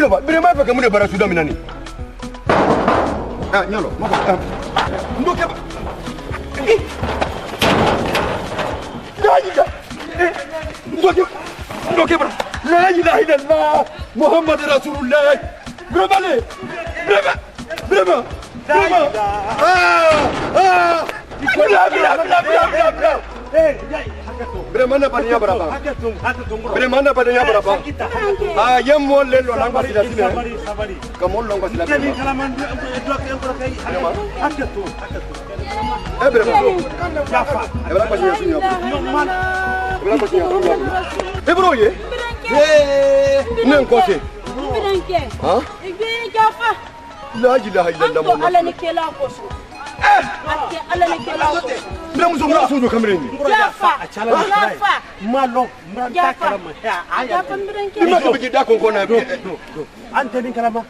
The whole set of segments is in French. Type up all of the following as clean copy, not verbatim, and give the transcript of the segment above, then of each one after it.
ba birema fa kamu de bara suda minani ah nyalo mako ndoke ba ndoke ba la ilaha illallah muhammad rasulullah birema Bremana padanya berapa? Bremana padanya berapa? Ah, yang mau lelo lang pasti dah sini. Kamu lang pasti dah sini. Berapa? Berapa sih sini? Berapa sih? Bro ye? Neng kosi. Hah? La ilaha illallah. Allah ne kela koso. Allah ne kela koso. Bila muso mura sojo kamereni. Jafa. Jafa. Malo, mranta kalama. Jafa mbiranke. Ima ko bigi da kon kona. Anteni kalama.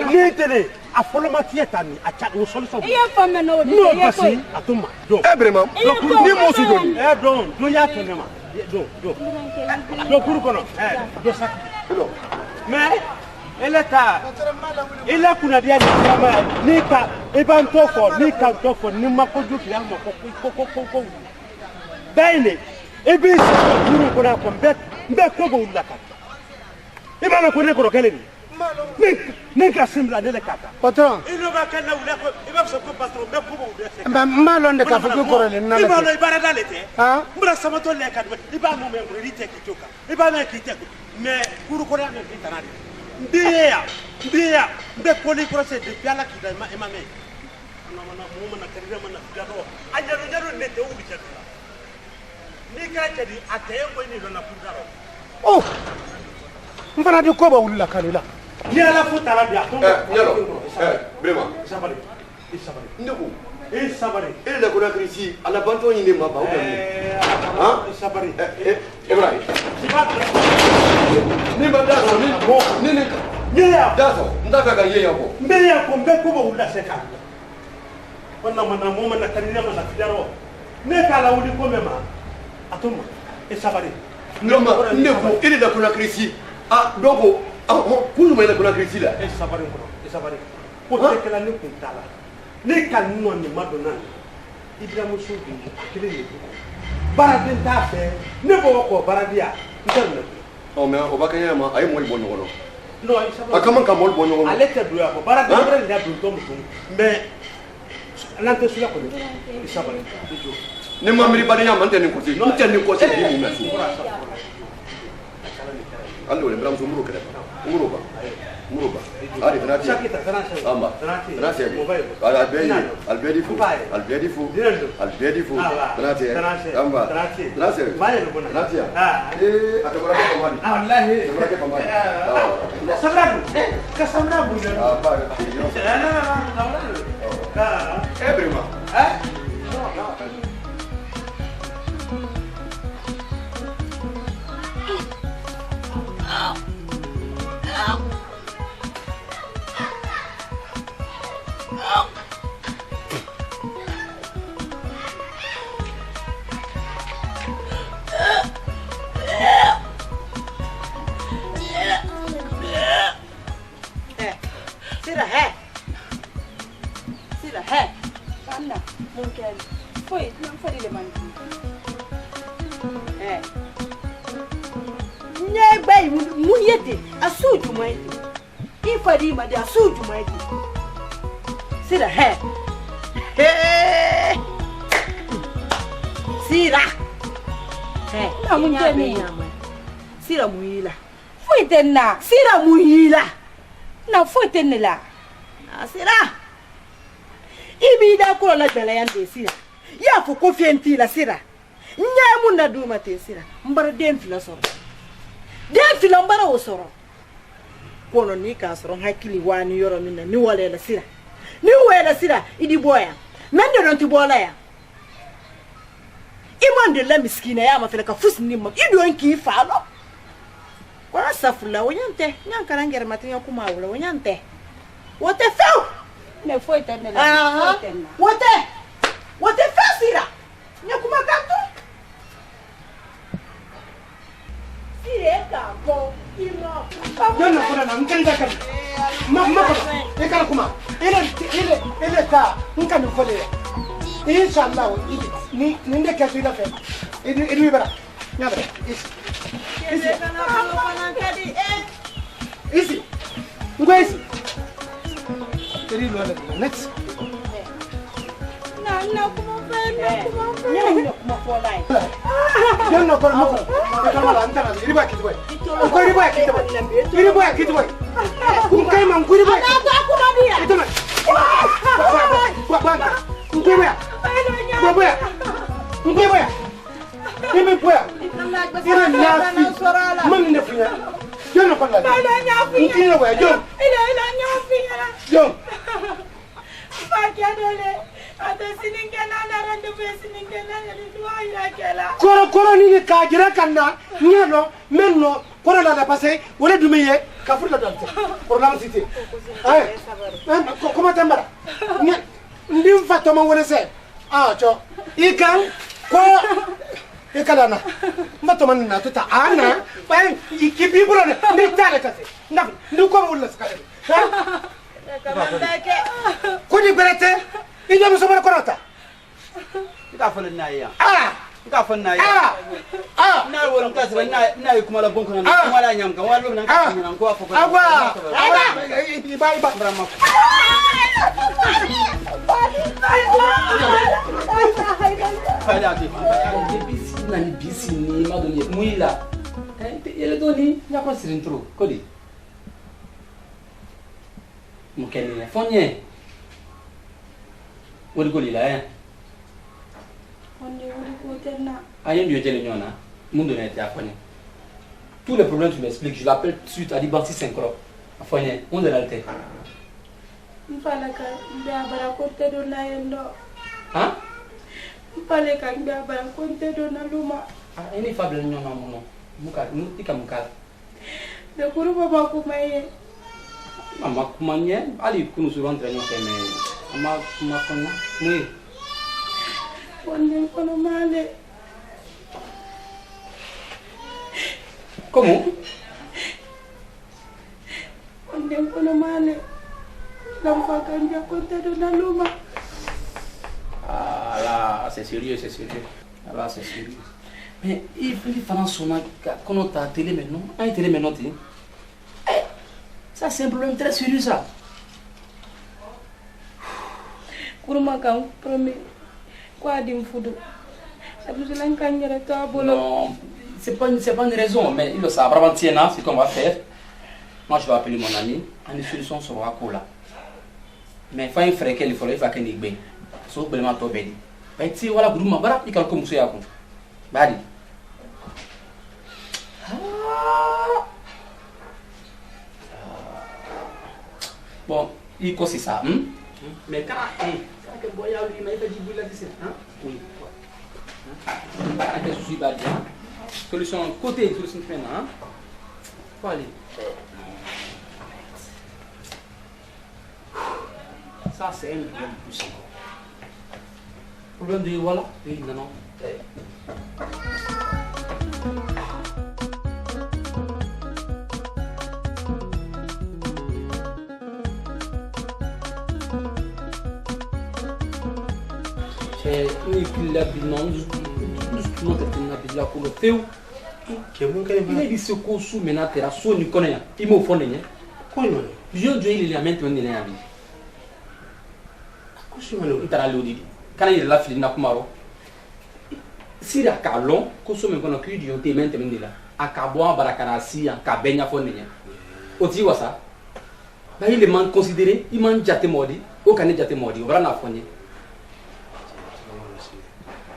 Ni tele a folo ma tietani a cha o solution. Iya femme no di. No basi atuma. Do. Brema. Ni mo sojo ni. Do ya tonema. Do. Do kuru kono. Do sa. Hello. Mais elle est kuna dia ni kama ni ka iban tofo ni ka tofo ni makoju ki almo ko baile ibi kuru kona ko mbe ko bo ulaka ibana ko ne ko keleni ni ka simla ne kata patron ino ba kana ulako iba so ko patron be ko bo ulaka malo nde ka fuku korele na iba no ibara dalete ha mbra samato le kadwe iba mo me ngri teki toka iba na kiteko me kuru kona ne vitanari Ndia mbe koli procès depuis ala ki da emame na mo na karira mana fidaro anyaro ne te ubi chakla ni ka chadi ataye ko ni na fidaro oh mfana di ko ba wulla kalila ni ala futala dia to Nyalo. Brema. Sabari. Ndeko. Sabari. La kuna krisi ala banto ni ma ba o Ah, sabari. Ibrahim. Ni ba da so ni Yeah. daso ndaka ga yeya ko. Mbe ko ba wulla seka. Wannan mana mo mana karira mana fidaro. Ne kala wuli ko mema. Atuma. Sabari. Ndoma ndeko ile da kuna krisi ah dogo kulu mai da kuna krisi la. Sabari ko. Sabari. Ko te kala ni kuntala. Ne kan no ni madonna. Ibrahim Subi akile ni. Baradin ta fe. Ne bo ko baradia. Ntarna. Oh mais o bakanya ma ay moy bonno gono. No, akaman ka mol bonno gono. Alete duya ko baradin bere la dun to mutum. Mais lante sula ko ni. Sabari. Ne mamri badanya man tani ko si. No tani ko si bi mu mesu. Allo le bram zumuru kede. Muruba. Ari tanati. Amba. Tanati. Albedi fu. Tanati. Amba. Tanati. Tanati. Atabara ko mani. wallahi Atabara ko mani. Sabrado. Casambrado. Ah, para. Ebrima. Sira muhila na foten la sira ibi da ko la bela yande sira ya fu ko fienti la sira nyamu na duma te sira mbara dem filosof dem filombara o soro kono ni ka soro hakili wani yoro minna ni wala la sira ni wala sira idi boya mende don ti bola ya imande la miskina ya mafela ka fusni ma ido anki falo wala safula wonyante nyankara ngere matinya kuma wala wonyante wote feu ne foi tenela wote fasira nyakuma kantu sire ka ko Jangan pernah nangkan jakan. Mama kau, kuma. Ele ta, nangkan nufale. Insyaallah, ni dek kasih dah kan. Ini berapa? Nyata. Isi. Enggak isi. Jadi luar lagi. Next. Nah, kuma folai. Jangan kau mau. Kita malah antara. Ini baik kita baik. Kau ini baik kita baik. Ini baik kita baik. Kau memang kau ini baik. Aku mau dia. Itu nak. Buat bangga. Kau baik. Kau baik. Kau baik. Ini baik. Ini nyafi. Mana nyafinya? Jangan kau lagi. Ini baik. Jom. Ini nyafi. Jom. Pakai dole. Ada sini kena naran tu sini kena jadi dua ira kela. Koro ni kajira kanda nyano menno koro la passer wala dumiye kafur la dalta koro la cité ay comment tambara ndim fatoma wala se cho ikan ko ikalana matoma na tuta ana bay ikibi bro ni tale kase ndaf ndu ko wala skale ko ni berete Ini musuh mana korata? Kita fallen na iya. Kita fallen na iya. Na wurin kasu na yi kuma labon kana kuma la nyam kan wallo nan ka nan ko afa. Agwa. Iba. Brahma. Fala ati. Bisi ni madoni muila. Ele doni ya ko sirin tro. Kodi. Mukeni fonye. Wodi goli la Wodi terna. Ayen du tele nyona. Mundo na tia fonye. Tous les problèmes tu m'expliques, je l'appelle tout de suite à Libanti Synchro. Fonye, on de l'alte. Mpalaka nda bara konte do na yendo. Hein? Mpaleka nda bara konte do na luma. Ini fable nyona mono. Muka, tika muka. De kuru baba kumaye. Mama kumanye, ali kunu su rentre no teme. Mama kuma kona. Oui. Onde kono male. Comment? Onde kono male. Lampa kanja konte do na luma. Ah là, c'est sérieux, c'est sérieux. Là, c'est sérieux. Mais il faut faire son quand on t'a télé maintenant. Ah, télé maintenant, tu. Ça, c'est un problème très sérieux, ça. Kuruma kan promis. Quoi dim fudu. Ça vous l'en kanyere ta bolo. Non, c'est pas une raison, mais il le sait. Vraiment, tiens, c'est qu'on va faire. Moi, je vais appeler mon ami. Une solution sera cool là. Mais il faut un frère qu'il faut qu'il y ait bien. Sauf que le matin, il va dire voilà, Gourma, voilà, il calcule comme ça. Badi. Bon, il cause ça. Mais quand que boya lui m'a fait du là c'est oui. Avec souci badi. Solution côté solution maintenant. Faut aller. Ça c'est un problème plus. Problème de voilà, oui non. Ni kila binon não tem na bila ko teu Que mun kay il est ce ko su mena tera so ni konya imo fonde nya ko non. je il est mente on ni na bi Ko su mano. itara lodi kana il la fili na kumaro sira kalon ko so men kono kudi on te mente men la akabo barakana si ka benya fonde nya o ti wasa ba il est man considéré il man jate modi o kan jate modi o brana fonye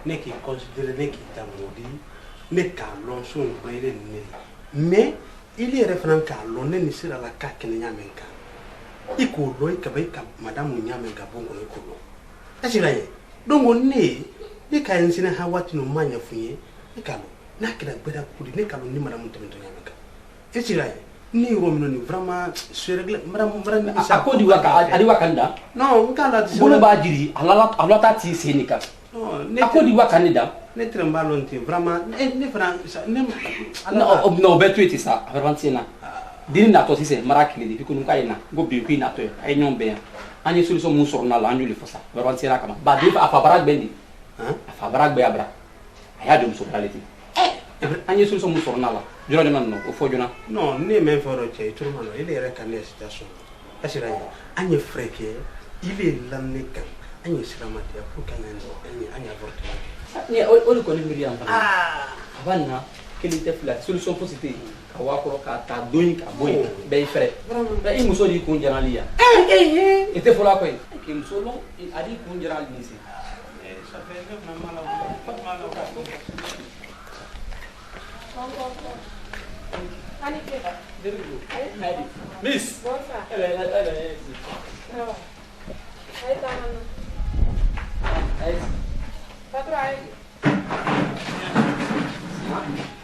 Neki considéré neki tamodi ne kalon so ko ile ne. Mais il est référent kalon ne ni sira la ka kene nyamenka. Iko lo ikabai ka madame nyamenka bongo ne ko lo. Asira ye. Dongo ne ni ka ensina hawati no manya funye e kalo. Na kida gbeda kudi ne kalo ni madame ntento nyamenka. Asira ye. Ni romino ni vraiment se règle madame ni sa ko di waka adi wakanda non ngala bolo ba jiri alata ti senika ako di wakanda ne tremba lonti vraiment ne fana no be tweet sa verbantina dini na to sise marakili di kunu kayina go bi ku na to ay ñom be ani solution mu sorna la anjuli fosa verbantina kama ba di afa barak bendi afa barak be abra aya dum so reality ani solution mu sorna la juro de nan no o fo jona non ne men foro che turma no il est rekane situation asira ani freke il est l'année ani siramati pour kanani ani avortement ni o ko ni miriam abanna kili te flat solution positive ka wakoro ka ta doin ka boy be fere ba i muso di kun janaliya ite fola ko ki muso lo adi kun janal ni si ça fait neuf mala Ani keba. Miss Bonsa. Aí tá, mano. Patro aí.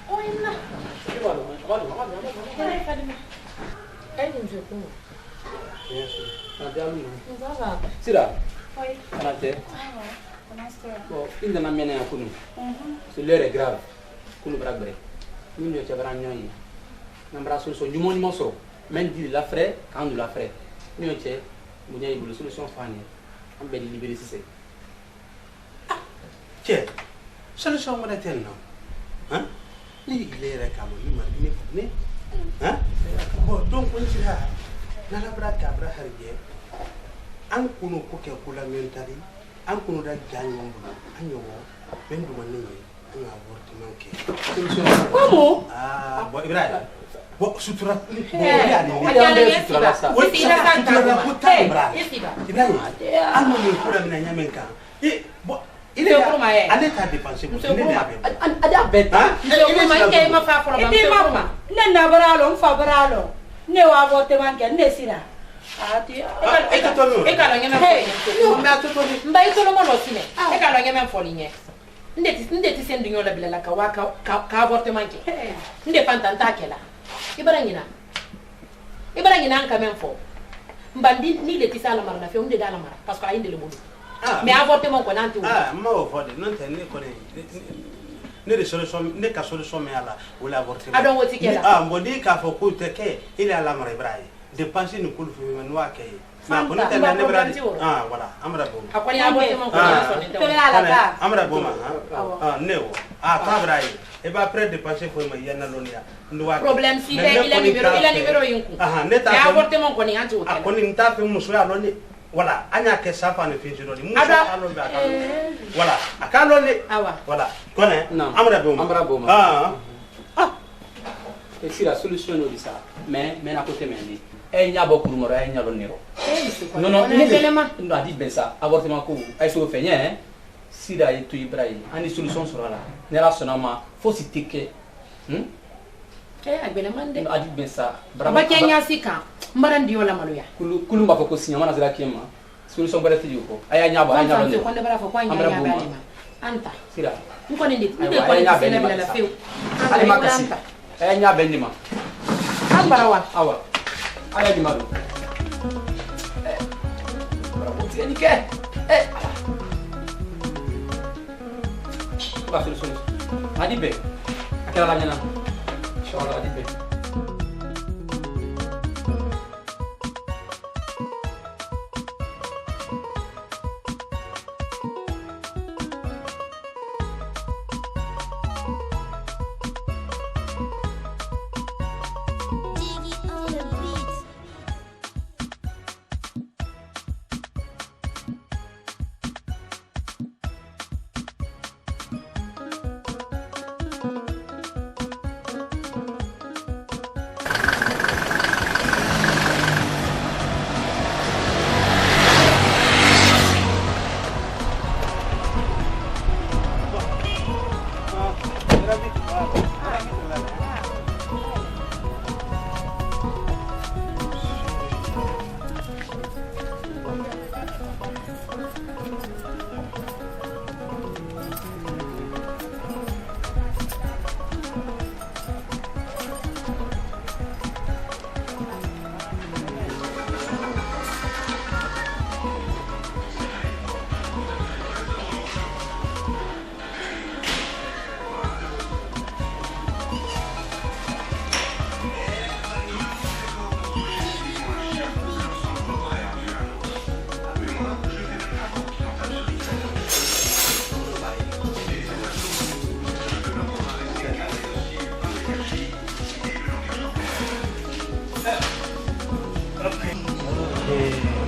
Oi, não. Aí não sei como. Não sabe. sira Oi. anate Nossa. bon inda na mena ya kunu c'est l'heure est grave kunu brak bre ñu ñu ci bran ñoy nambra solution ñu mo so men di la frère quand nous la frère ñu ci mu ñay bu solution fani am be libéré ci c'est che solution mo datel no hein ni il est rekamo ni mar ni hein bon donc on sira na la braka bra harje an kuno ko ke kula mentali an kuno da ganyo mbu an yo ben du man ni an avortement ke solution Como? bon ibrahim bon sutura ibrahim an mo ni kula mina nyamen ka bon il est allé ta dépenser pour ada beta Ne na baralo, fa baralo. Ne wa vote manke ne sira. Ati. e ka to no E ka lo nyame fo. Mba itolo mo no sine. E ka lo nyame fo linye. Ndeti sendu nyola bila la ka avortement ke. Nde pantanta kela. Ibara nyina anka men fo. Mba ni leti sala mara na fe unde dala mara parce que ayinde le bodu. Mais avortement ko nanti. ma o fode non te ne ko ne de solution ne ka solution me ala ou l'avortement Adon woti kela. mbodi ka fo ku te ke il est à la mara ibrahim dépenser ni kul fi man wa ke ma ko ne te na ne bra voilà amra bo Akwani avortement ko na so ne. Tole ala ka. amra bo ma ne o ta ibrahim e ba après dépenser fo ma yana lonia ndo wa Problème si il a numéro yinku. ne ta Mais avortement ko ni anti a hotel. ko ni ta fi muso ya loni voilà anya ke safa ne fi jiro ni muso Ada. alo ba ka voilà akalo le Awa. voilà kone Non. amra bo Amra e sira solution no di sa mais na côté mendi e nya bo kuru moro e nya lo niro non non no adi ben ça avortement ko ay so fe nye sira e tu ibrahim ani solution sur la ne la sonama faut si tike Agbele mande. adi ben ça Ba kenya sika. Mbarandi yola maluya. kulu mba ko sinya mana zira kema solution bare ti ko aya nya bo anya lo niro Kwande bara fo kwa nya nya bali ma. Anta. sira Nko ni nditi. Ay, Ndiko ay, ni ay, sele ay, bila la ay, feu. ali makasi aya nya ben ma Ambara wa. awa aya di malu ni ke ba solution adi be akela la nyana inshallah adi be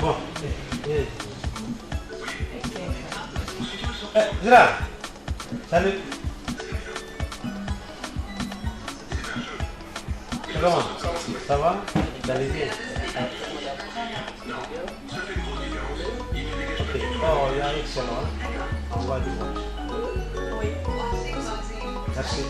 Bon. Zira. Salut. Comment? Ça va? Vous allez bien? Ok. Oh, il y a excellent. On va du bon. Oui. Merci.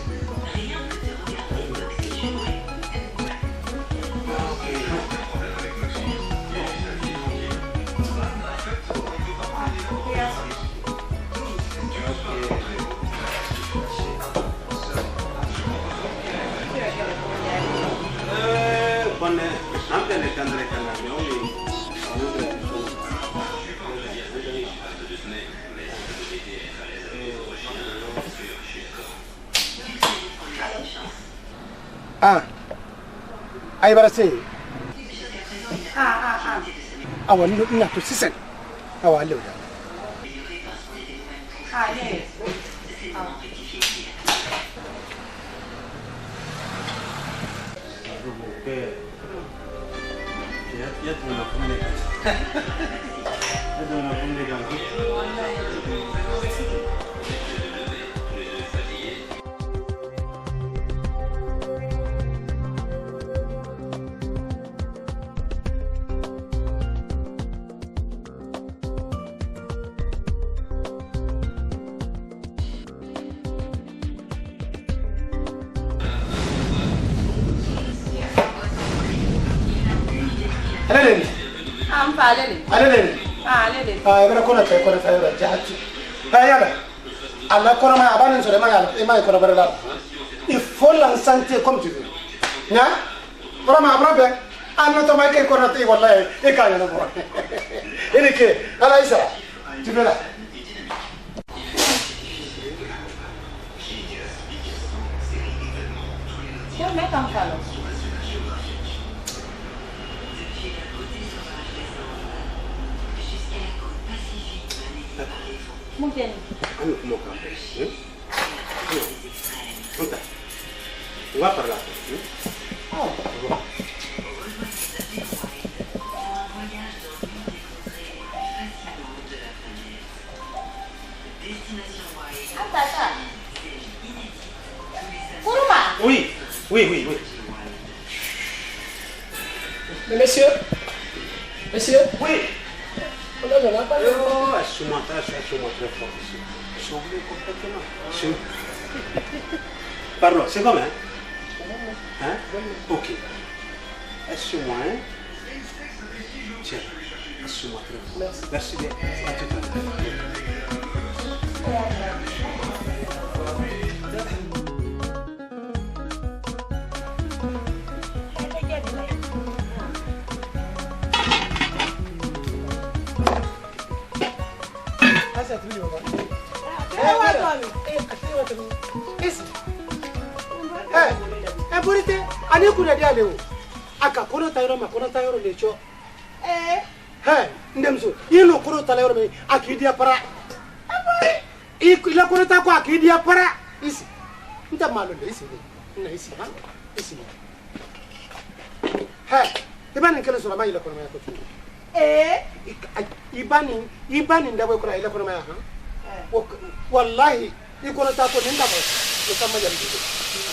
Ay bara se awa ina to sisen awa lew da ne Ay bara kona tay jaati ayala ala kona ma abane sore ma yala e ma kona bara la il faut l'ensanter comme tu veux nya vraiment abrabe anna to ma ke kona tay wallahi e ka yana bo ene ke ala isa tu veux là Yo me kan falo Mungkin. Mau kamu? Entah. Enggak pernah. Oh. Apa ça? Kuruma? Oui. Mais monsieur Oui. Assure-moi très fort ici. Sauve-le complètement. Pardon, c'est comme hein? Ok. Assure-moi, hein? Tiens, assure-moi très fort. Merci bien. À tout à l'heure. Burite ani kuna dia lewo aka kono tayro ma kono tayro le cho ndemso yino kono tayro me akidia para ila kono ta ko akidia para isi nta malo le isi na isi ha isi ibani kele so ma ila kono ma ko tu ibani ndawe ko ila kono ma ha wallahi ikono ta ko ninda ba ko sama jam dito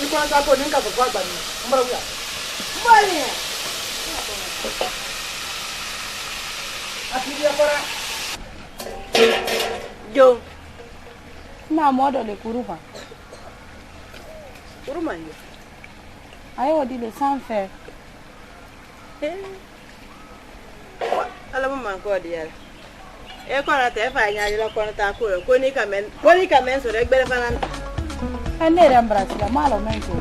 ikono ta ko ninda ko ba bani mbara wiya mbali akidia para Jo na modo le kuruma yo ayo di le sans faire ala mama ko di yala e ko na te fa nya yo ko na ta ko ni kamen so re gbere fanan ene rembrasi la malo mento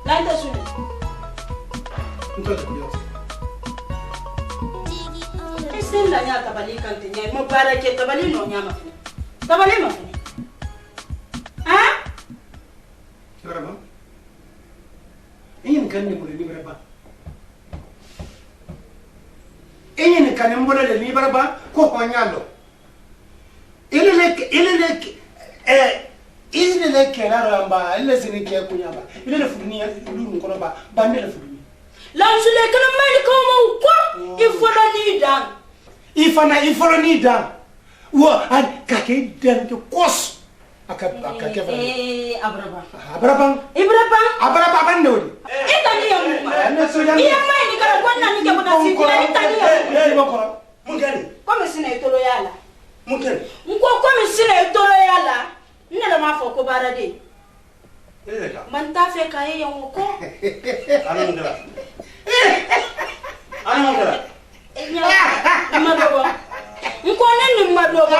Lanta sunu. Isinda nya tabali kante nya mubarake tabali no nya mafini. Tabali mafini. Ha? vraiment yin kan ni buri ni kanin bole le libara ba ko honyalo ile le kenaro amba ile sini ke kunyaba ile le fuduni lulu kono ba bande le fuduni lansule kana mai ko mo ko ifolo ni dan wo an ka ke dan to kos aka ke abraba bande wodi itani ya iya mai ni kala konna ni ke buta sikira itani ya mungani kome sina itolo yala mungani nko kome sina itolo yala nela ma fo ko barade man ta fe kaye ya ko ana mungala madogo nko nenu madogo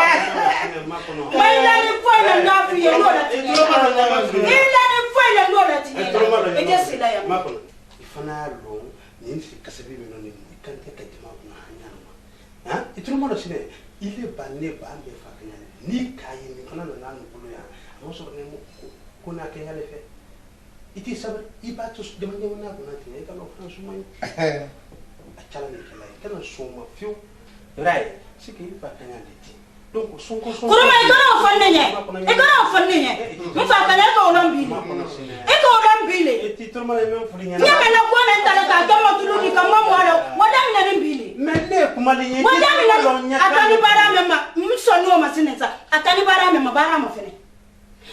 mai la ni fo na ndafu ye no la tini ila ni fo na no la tini ete sila ya makono ifana lo ni kasabi mi no ni kan te kadima na hanyama ha ituro mo sine ile banne ba me fa kanya ni kayi ni kana na nanu bulu ya mo so ne mo kuna ke yale fe iti sabar ibatus de manya na kuna te ka no fransu mai achala ni kala kana soma fiu rai sike fa kanya leti donc sonko kuruma ikana ofanne nye mfa kanya ko olambile eko olambile eti toro mala me fulinya nya kana ko men tala ka kama tuluni kama mwalo wadami na mbile mele kumali nye wadami na atani barame ma msonu ma sinensa atani barame ma barama fene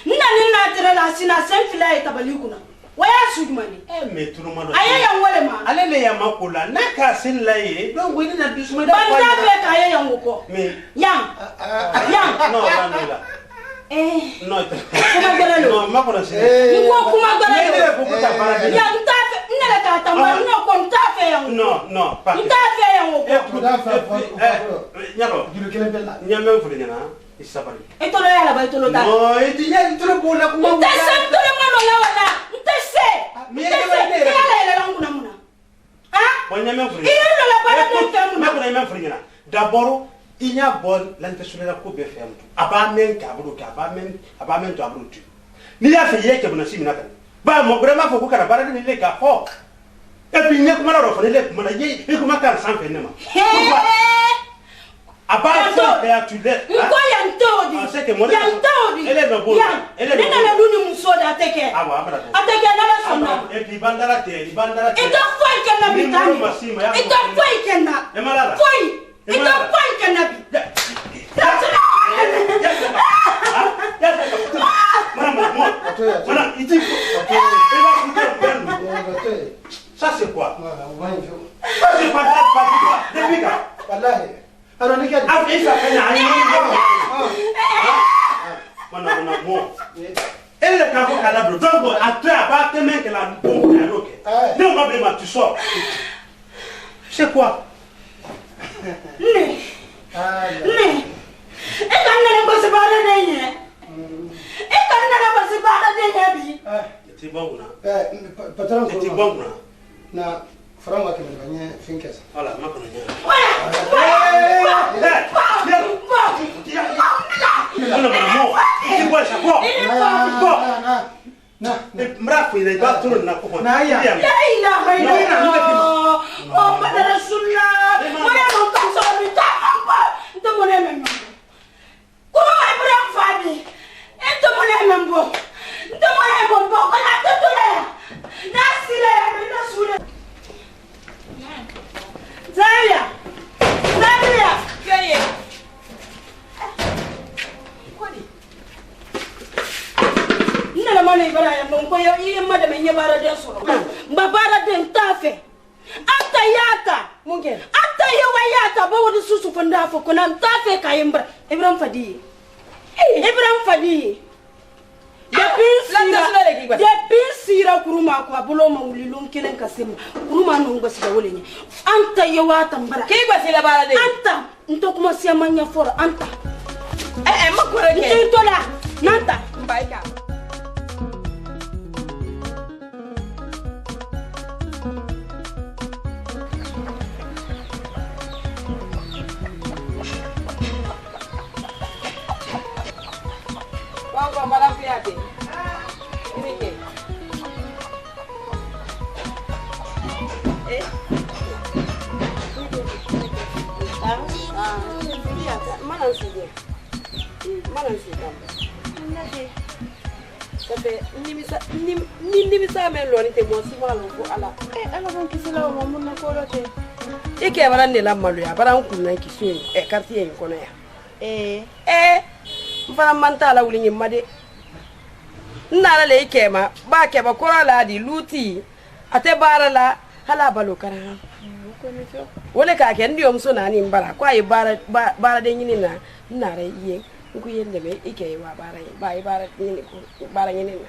nina tere la sina senfila etabali kuna waya sudmani me toro mala ayaya wole ma alele ya makula na ka sin la ye donc wini na dusuma da banda fe ka ayaya ngoko me yang no bandela no kuma garalo no makona sin ngo kuma garalo ne ko ta para de ya ntafe nela ka tamba no ko ntafe yang no pa ntafe yang ngoko nyalo julu kele bella nyame fulinya na isabari etolo yala ba etolo ta no eti nya toro bola kuma ntese tolo mano la wala ntese yala yala langu na muna nyame fulinya iyo la para de muna makona nyame fulinya d'abord il y a bon l'intérêt la coupe FM abamen ka aburu ka abamen to aburu tu ni ya fe yeke buna simi nakani ba mo vraiment faut ko kana bara ni le ka ho et puis ne ko mala ro fa le ko mala ye e ko makar sans fe nema aba fe ya tu le ko ya ntodi ele no bo ele no nina luni musoda ateke awa abara ateke na la sonna et puis bandara te ita foi kana bitani ita foi kana emalala foi ita foi kana bi ça c'est quoi? Ça c'est pas depuis quand? Wallahi. Alors les gars, après ça fait elle est quand même calable. Donc après avoir tes mains que la bombe est ok. Non pas vraiment tu sors. C'est quoi? Ne. E kan na ba se bara de nye. E kan na ba se bara de nye bi. C'est bon na. patron C'est bon na. Na faranga ke nganye finkes. Voilà, ma kono nya. Mrafu ile ba tulu na ko. Na ya. La ilaha illallah. Muhammad rasulullah. Moya no kan so bi ta amba. Nto mo ne membo. Ko ma Ibrahim fadi. Nto mo ne membo. Nto mo ne membo ko na to tule. Na sile na sule. Zaria. Kaya. Nina mana Ibrahim ko yo yemma de men yebara de soro. Mbabara de ntafe. Anta yata. Mungkin. Anta yewayata ba wodi susu fanda fo ko nan tafe kayembra. Ibrahim fadi. Depuis sira kuruma ko abulo ma wulilum kelen kasema. Kuruma no ngasi da wolenye. Anta yewata mbara. Ki ba sila bara de. Anta nto kuma sia manya fora anta. Makore ke. Ntola nanta. Mbaika. Wangko malam piati. Ini ke. Malansi kamba. Nake. Sabe nimisa men lo ni te mo si malo ko ala. Ala ban kisila o mun na ko rote. Ike baran ne la malu ya baran kun nan kisu quartier en kono ya. Mfana manta la wuli nyimma de. Nala le ike ma ba ke ba kora la di luti ate bara la hala balo kara. Wole ka ke ndiyo mso na ni mbara kwa yi bara de nyini na nare yin ku yende me ike wa bara yi bara nyini ko bara nyini na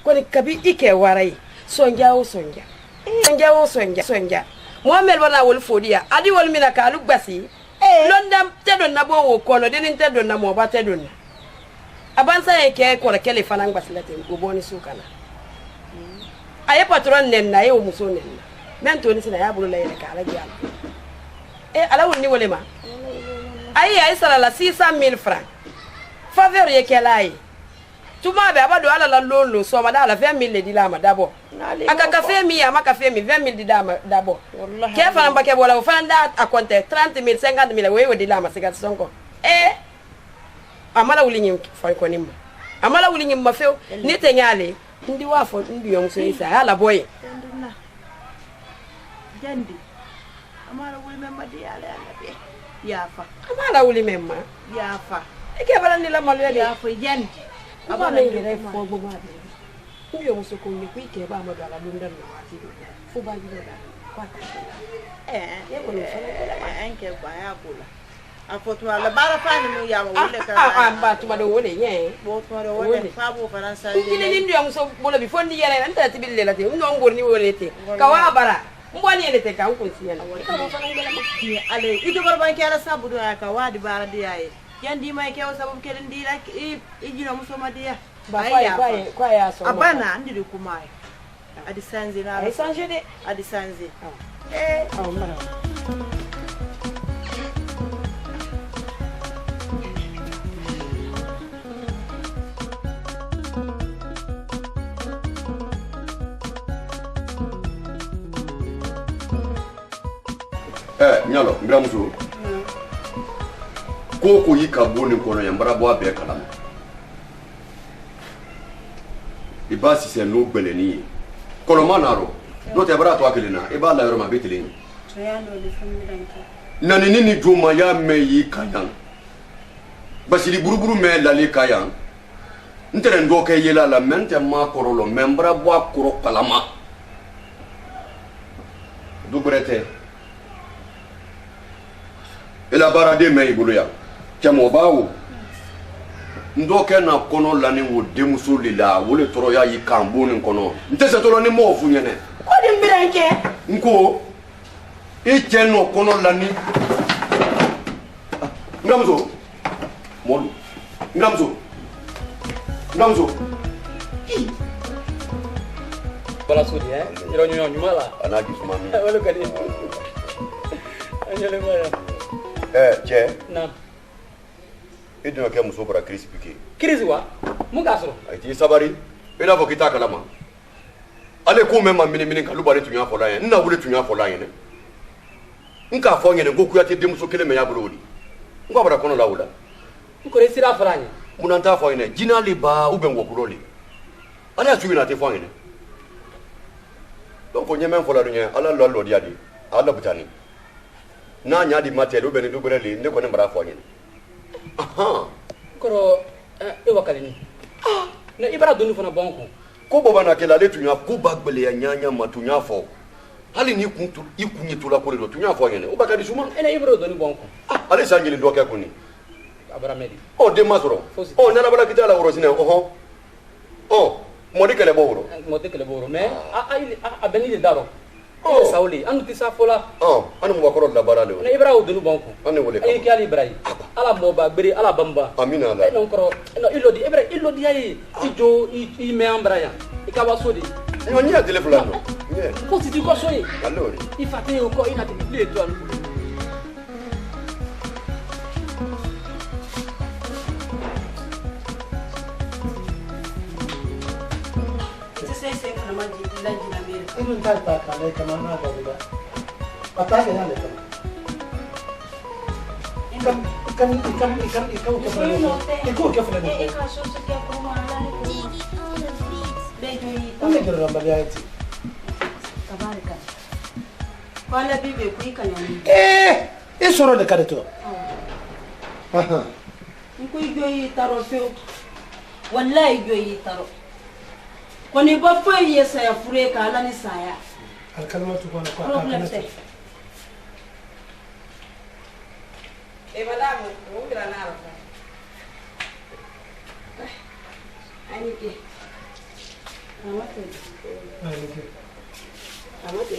ko ni kabi ike warai sonja Muhammad wana wol fodiya adi wol mina ka lu gbasi londam tedon na bo wo kono denin tedon na mo ba tedon abansa e ke ko kele fana gbasi late ko boni sukana aye patron nen na ye o muso nen men to ni sina ya bulu la yele ka ala gial ala woni wole ma aye sala la 600,000 francs faveur ye kelai tuma be abado ala la lolo so ma da la 20,000 le dilama dabo aka café mi ya ma café mi 20,000 dilama dabo ke fana ba ke bola o fana da a compter 30,000 50,000 we dilama sigat sonko amala wuli nyim fa ko nimba amala wuli nyim ma few ni te nyale ndi wa fo ndi yom so isa ala boy jandi amala wuli memma di ala be yafa amala wuli memma yafa ke bala ni la malu ya yafa jandi aba ngere fo bo ma de ndi yom so ko ni ku ke ba ma dala lu ndal wati do fu ba ji da kwa ta ye ko ni fala enke ba ya kula afoto ala bara fani mu ya ma wole ka ba tuma do wole nye bo to do wole fa bo faransa ni ndi yom so bolo bi fo ndi yere anta tibille la te no ngorni wole te ka wa bara mbwani ele te kan ko siyana ka bo fana ngela ma ale ido barban ke ala sabudo ya ka wadi bara de yaye yandi mai ke sababu ke ndi la ijino musoma dia ba kwa ya so abana ndi kumai adi sanze na ai sanje de adi sanze mara nyalo ngramuso ko yi ka boni kono ya mbara bo abe kala iba si se no gbeleni kono manaro no te bara to akelina iba la yoro ma beteleni to ya do le fami danke nani nini juma ya me yi kayan basili buruburu me lale kayan ntere ndo ke yela la mente ma korolo membra bo akoro kalama dubrete ela barade me ibuluya kemo bawo ndoke na kono lani wo demuso lila wole toro ya yi kambo ni kono ntese toro ni mo fu nyene ko di mbiranke nko e cheno kono lani ngamzo molu ngamzo bala sudi iro nyo nyumala anagi sumami wala kadi anyele mara che na idino ke muso bara crise piqué crise wa mugasro ai sabari ila fo kita kalama ale ko mema mini ka lubare tunya fo la yen na wule tunya fo la yen nka fo ngene goku ya te demuso kele me ya bulodi ngwa bara kono lawula ko resira faranya munanta fo yen jina liba ubengo kuloli ala tuwi na te fo yen donc nyeme fo la dunya ala lolo diadi ala butani na nya di matel ubeni dubreli ndeko ne bara fo yen aha koro e wakalini na ibara donu fana bonko ko boba na kela le tunya ko bagbele ya nyanya matunya fo hali ni kuntu ikunyi tula ko do tunya fo ngene o bakadi suma ene ibara donu bonko ale sanjili do ka kuni abara medi o de masoro o na bala kitala woro sine modi kele boro me a beni de daro sauli anu tisa fola anu mo bakoro la barale na ibara donu bonko anu wole ay ki ali ibrahim ala mo ba gbere ala bamba amina la non koro no ilodi ibra ilodi ay ijo i me ambraya ikawa sodi yo nya telefona no ko siti ko soyi allori ifate ko ina te le to anu sai kana maji lanji na mere Ilun ta kale kama na ga guda. Atake na le kama. e soro de karato ko joyi taro feo wallahi joyi taro koni ba fo yesa ya fure ka ala ni saya al kalmatu ko na ko problem te e madame o granaro ani ke amate amate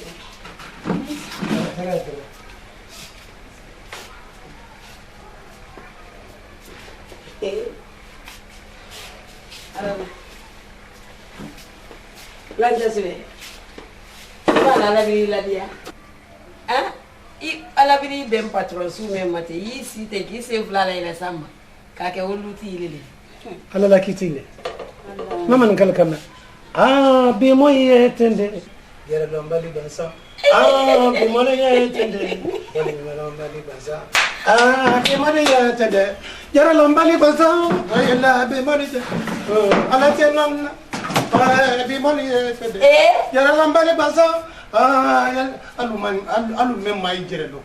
Lanjut sini. Mana ala biri ladia? Ah, ala biri bem patron su mate. I si te ki se flala ina sama. Ka ke woluti ilele. ala la kitile mama nkal kama bi moye tende yara lombali bansa bi moye tende yara lombali bansa bi moye tende yara lombali bansa yalla bi moye ala tenon bi moye tende yara lombali bansa alu mem may jerelo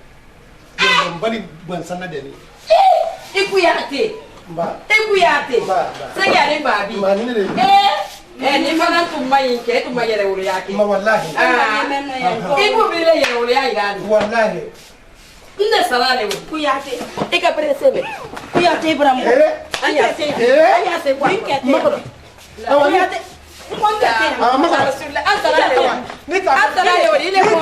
yara lombali bansa na deni Ikuyate. Ikuyate. Segale babi. Ni fana tumma yinke tumma yere wuri yake. Ma wallahi. Ibu bile yere wuri yake. Wallahi. Nde salale wo. Kuyate. Ika presebe. Kuyate Ibrahim. Ayate. Ayate kwa. Makoro. Kuyate. Mwanga tena. Makoro. Rasulullah. Antalale wo. Antalale wo ile ko.